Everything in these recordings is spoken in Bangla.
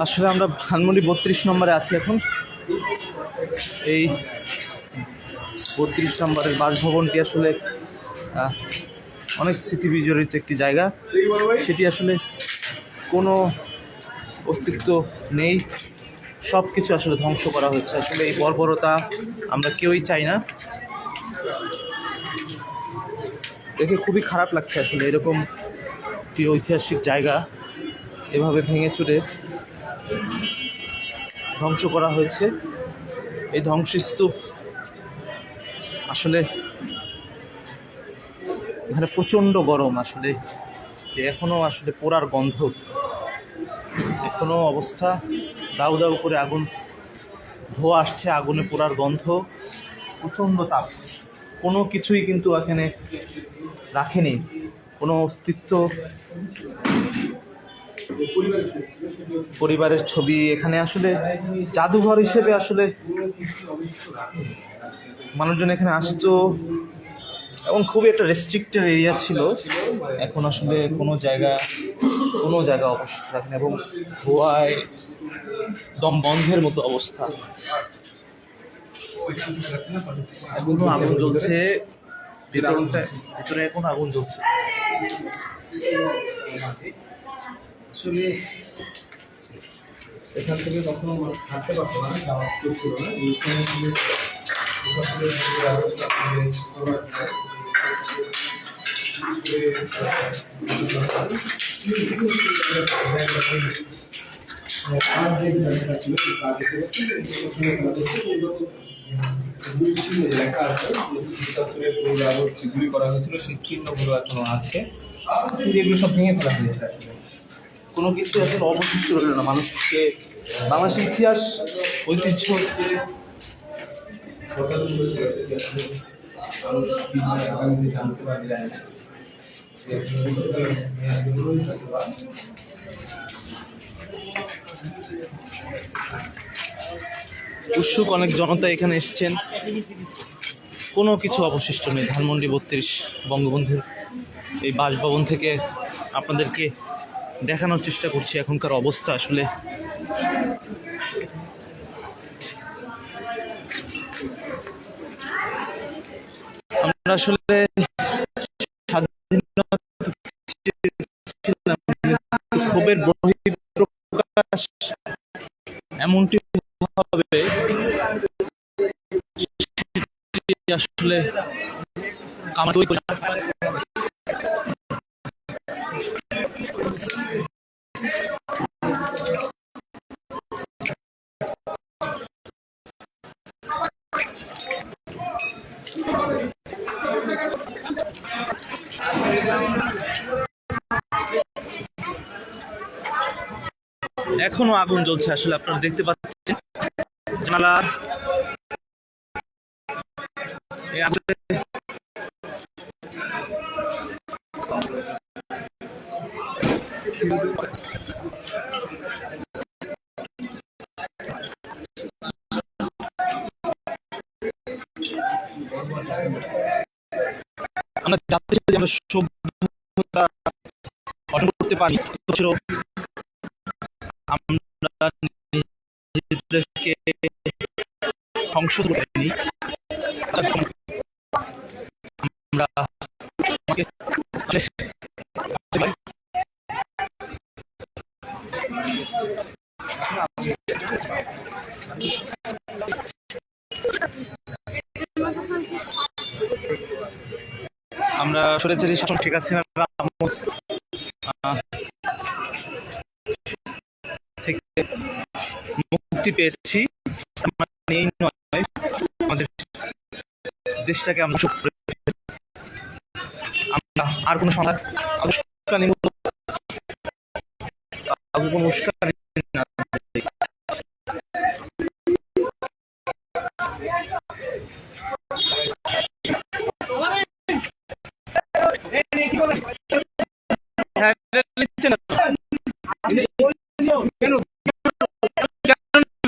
আসলে আমরা ধানমন্ডি 32 নম্বরে আছি এখন। এই 32 নম্বরের বাসভবনটি আসলে অনেক স্মৃতি বিজড়িত একটি জায়গা। সেটি আসলে কোনো অস্তিত্ব নেই, সব কিছু আসলে ধ্বংস করা হয়েছে। আসলে এই বর্বরতা আমরা কেউই চাই না। দেখে খুবই খারাপ লাগছে আসলে এরকম একটি ঐতিহাসিক জায়গা এভাবে ভেঙে চুরে ধ্বংস করা হয়েছে। এই ধ্বংসস্তূপ আসলে এখানে প্রচণ্ড গরম, আসলে এখনও আসলে পোড়ার গন্ধ, এখনও অবস্থা দাউ দাউ করে আগুন ধোঁয়া আসছে, আগুনে পোড়ার গন্ধ, প্রচণ্ড তাপ। কোনো কিছুই কিন্তু এখানে রাখেনি, কোনো অস্তিত্ব। পরিবারের ছবি এখানে আসলে জাদুঘর হিসেবে আসলে মানুষজন এখানে আসতো এবং খুবই একটা রেস্ট্রিক্টেড এরিয়া ছিল। এখন আসলে কোনো জায়গা অবশিষ্ট রাখেনি এবং ধোঁয়ায় দম বন্ধের মতো অবস্থা। এখনো আগুন জ্বলছে, ভিতরে এখন আগুন জ্বলছে। আসলে এখান থেকে কখনো হাঁটতে পারতো না, যাওয়ার কেউ ছিল না। লেখা আছে যেগুলি করা হয়েছিল সেই চিহ্নগুলো এখনো আছে, যেগুলো সব ভেঙে ফেলা হয়েছে। কোনো কিছু আসলে অবশিষ্ট রইল না। মানুষকে বাংলাদেশের ইতিহাস ঐতিহ্য জানতে পারবে। উৎসুক অনেক জনতা এখানে এসেছেন। কোনো কিছু অবশিষ্ট নেই। ধানমন্ডি 32 বঙ্গবন্ধুর এই বাসভবন থেকে আপনাদেরকে দেখানোর চেষ্টা করছি এখনকার অবস্থা। আসলে আমরা আসলে ক্ষোভের বহিঃপ্রকাশ এমনটি হবে আসলে এখনো আগুন জ্বলছে। আসলে আপনারা দেখতে পাচ্ছেন জানালা আমরা জানতে চাই যে আমরা সভ্যতা অর্জন করতে পারি, আমরা নিজেদেরকে ধ্বংস করিনি। আমরা আমরা স্বৈরাচারী শাসন শেখ হাসিনার থেকে মুক্তি পেয়েছি, এই নয় আমাদের দেশটাকে আমরা আর কোনো সংঘাত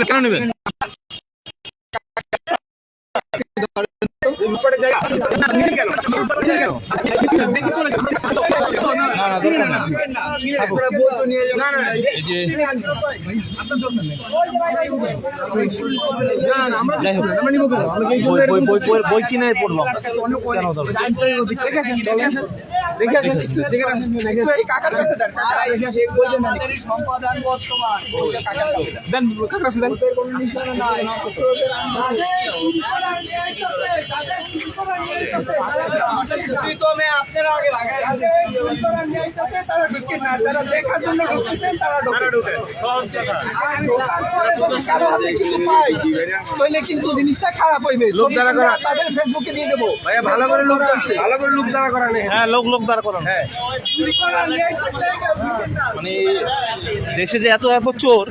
কেন নেবেন? না না এই যে যাই হোক বই কিনে পড়লাম কেন কিন্তু জিনিসটা খারাপ হইবে। লোক দ্বারা করা তাদের ফেসবুকে দিয়ে দেবো ভাইয়া, ভালো করে লোক আছে, ভালো করে লোক দ্বারা করা নেই। হ্যাঁ, লোক দাঁড় করানো। হ্যাঁ, মানে দেশে যে এত এত চোর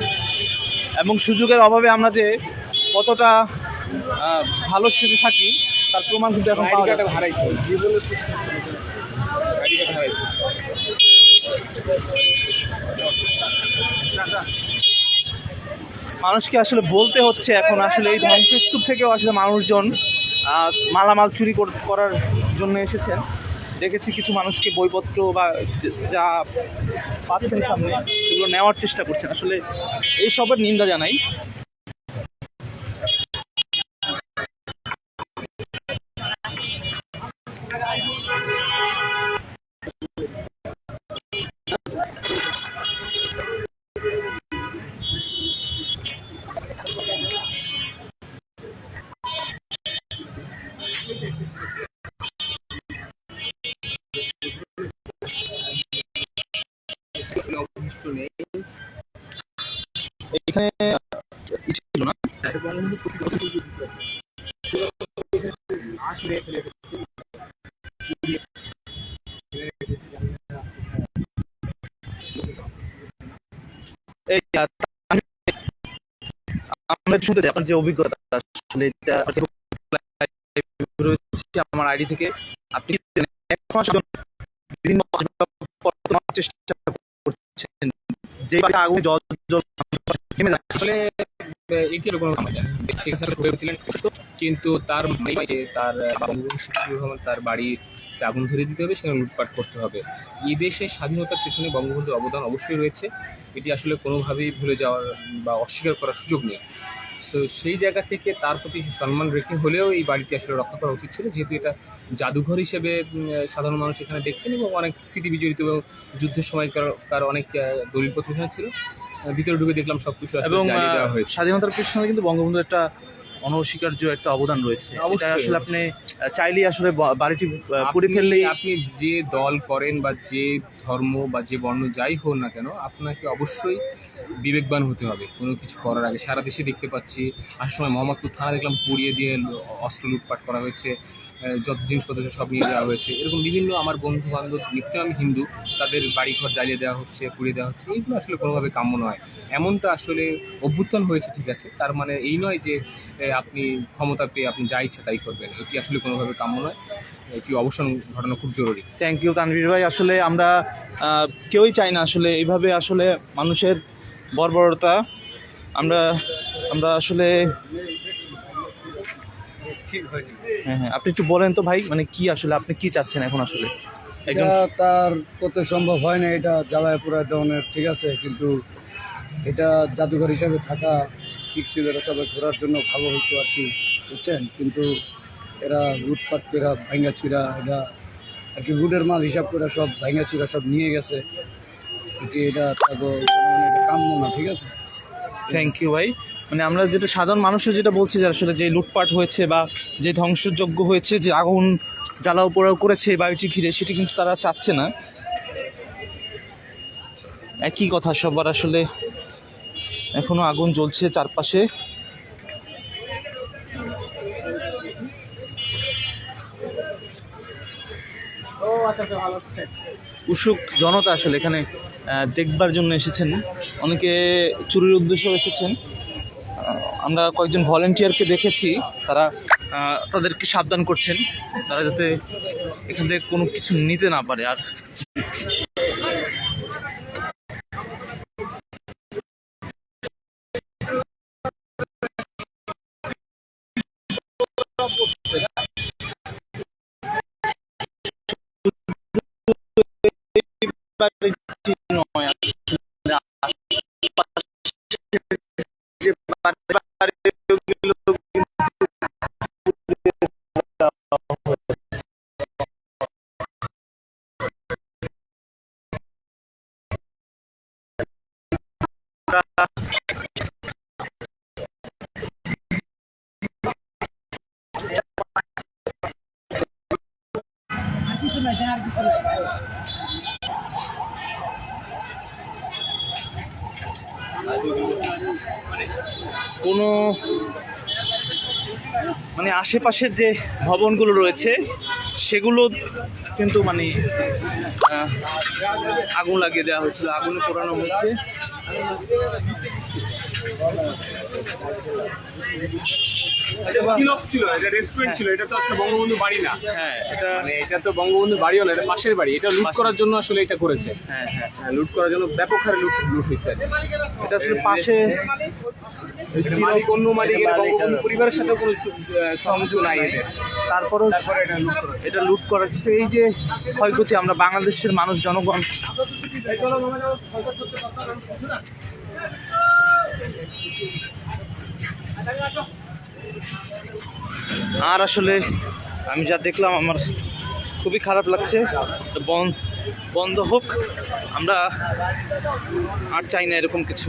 এবং সুযোগের অভাবে আমরা যে কতটা ভালো স্থিতি থাকি তার প্রমাণ কিন্তু এখন পাওয়া যাচ্ছে। মানুষকে আসলে বলতে হচ্ছে এখন আসলে এই ধ্বংসস্তূপ থেকেও আসলে মানুষজন মালামাল চুরি করার জন্য এসেছেন। দেখেছি কিছু মানুষকে বইপত্র বা যা পাচ্ছেন সামনে সেগুলো নেওয়ার চেষ্টা করছেন। আসলে এই সবের নিন্দা জানাই। এখানে ছিল না এই আমরা শুনতে চাই আপনার যে অভিজ্ঞতা আসলে এটা রয়েছে আমার আইডি থেকে আপনি বিভিন্ন চেষ্টা করছেন যে আগুন জল থেমে যাচ্ছে। আসলে এটি এরকম হয়েছিলেন, কিন্তু তার তার তার বাড়ি আগুন ধরে দিতে হবে, সেখানে লুটপাট করতে হবে। এই দেশের স্বাধীনতার পেছনে বঙ্গবন্ধুর অবদান অবশ্যই রয়েছে, এটি আসলে কোনোভাবেই ভুলে যাওয়ার বা অস্বীকার করার সুযোগ নেই। সো সেই জায়গা থেকে তার প্রতি সম্মান রেখে হলেও এই বাড়িটি আসলে রক্ষা করা উচিত ছিল, যেহেতু এটা জাদুঘর হিসেবে সাধারণ মানুষ এখানে দেখতেন এবং অনেক স্মৃতি বিজড়িত এবং যুদ্ধের সময়কার অনেক দলিলপত্র এখানে ছিল। ভিতরে ঢুকে দেখলাম সবকিছু এবং জ্বালিয়ে দেওয়া হয়েছে। স্বাধীনতার পেছনে কিন্তু বঙ্গবন্ধুর একটা অনস্বীকার্য একটা অবদান রয়েছে। এটা আসলে আপনি চাইলেই আসলে বাড়িটি পুড়ে ফেললেই আপনি যে দল করেন বা যে ধর্ম বা যে বর্ণ যাই হোক না কেন, আপনাকে অবশ্যই বিবেকবান হতে হবে কোনো কিছু করার আগে। সারা দেশে দেখতে পাচ্ছি, আসার সময় মোহাম্মদপুর থানা দেখলাম পুড়িয়ে দিয়ে অস্ত্র লুটপাট করা হয়েছে, যত জিনিসপত্র সব নিয়ে যাওয়া হয়েছে। এরকম বিভিন্ন আমার বন্ধু বান্ধব ম্যাক্সিমাম হিন্দু, তাদের বাড়িঘর জ্বালিয়ে দেওয়া হচ্ছে, পুড়িয়ে দেওয়া হচ্ছে। এইগুলো আসলে কোনোভাবে কাম্য নয়। এমনটা আসলে অভ্যুত্থান হয়েছে, ঠিক আছে, তার মানে এই নয় যে আপনি ক্ষমতা পেয়ে আপনি যা ইচ্ছা তাই করবেন। এটি আসলে কোনোভাবে কাম্য নয়, এটি অবসান ঘটানো খুব জরুরি। থ্যাংক ইউ তানভীর ভাই। আসলে আমরা কেউই চাই না আসলে এইভাবে আসলে মানুষের বর্বরতা। আমরা আসলে হ্যাঁ, আপনি একটু বলেন তো ভাই, মানে কি আসলে আপনি কি চাচ্ছেন এখন? আসলে এটা তার পক্ষে সম্ভব হয় না, এটা জ্বালায় পোড়ায় দেওয়ানোর, ঠিক আছে, কিন্তু এটা জাদুঘর হিসাবে থাকা ঠিক ছিল। এটা সবাই ঘোরার জন্য ভালো হইতো আর কি, বুঝছেন, কিন্তু এরা লুটপাট করে ভাঙ্গা চিরা, এটা আর কি রুডের মাল হিসাব করে সব ভাঙ্গা চিরা সব নিয়ে গেছে। এটা এটা কাম্য না, ঠিক আছে। থ্যাংক ইউ ভাই। মানে আমরা যেটা সাধারণ মানুষের যেটা বলছি যে আসলে যে লুটপাট হয়েছে বা যে ধ্বংসযজ্ঞ হয়েছে, যে আগুন জ্বালাও পোড়াও করেছে বাড়িটি ঘিরে, সেটি কিন্তু তারা চাচ্ছে না। একই কথা সবার, আসলে এখনো আগুন জ্বলছে চারপাশে। উৎসুক জনতা আসলে এখানে দেখবার জন্য এসেছেন, অনেকে চুরির উদ্দেশ্যেও এসেছেন। আমরা কয়েকজন ভলেন্টিয়ারকে দেখেছি, তারা তাদেরকে সাবধান করছেন তারা যাতে এখান থেকে কোনো কিছু নিতে না পারে। আর কোনো মানে আশেপাশের যে ভবনগুলো রয়েছে সেগুলো কিন্তু মানে আগুন লাগিয়ে দেওয়া হয়েছিল, আগুনে পোড়ানো হয়েছে। ছিল, এটা রেস্টুরেন্ট ছিল, এটা তো আসলে বঙ্গবন্ধু বাড়ি না। হ্যাঁ, এটা মানে এটা তো বঙ্গবন্ধু বাড়ি হলো, এটা পাশের বাড়ি। এটা লুট করার জন্য আসলে এটা করেছে। হ্যাঁ হ্যাঁ, হ্যাঁ, লুট করার জন্য ব্যাপক হারে লুট হয়েছে। এটা আসলে পাশে এটা মালিক অন্য মালিক, এটা বঙ্গবন্ধু পরিবারের সাথে কোনো সংযোগ নাই এদের। তারপরে এটা লুট করার কিছু এই যে ক্ষয়ক্ষতি, আমরা বাংলাদেশের মানুষ জনগণ আর আসলে আমি যা দেখলাম আমার খুবই খারাপ লাগছে। বন্ধ হোক, আমরা আর চাই না এরকম কিছু।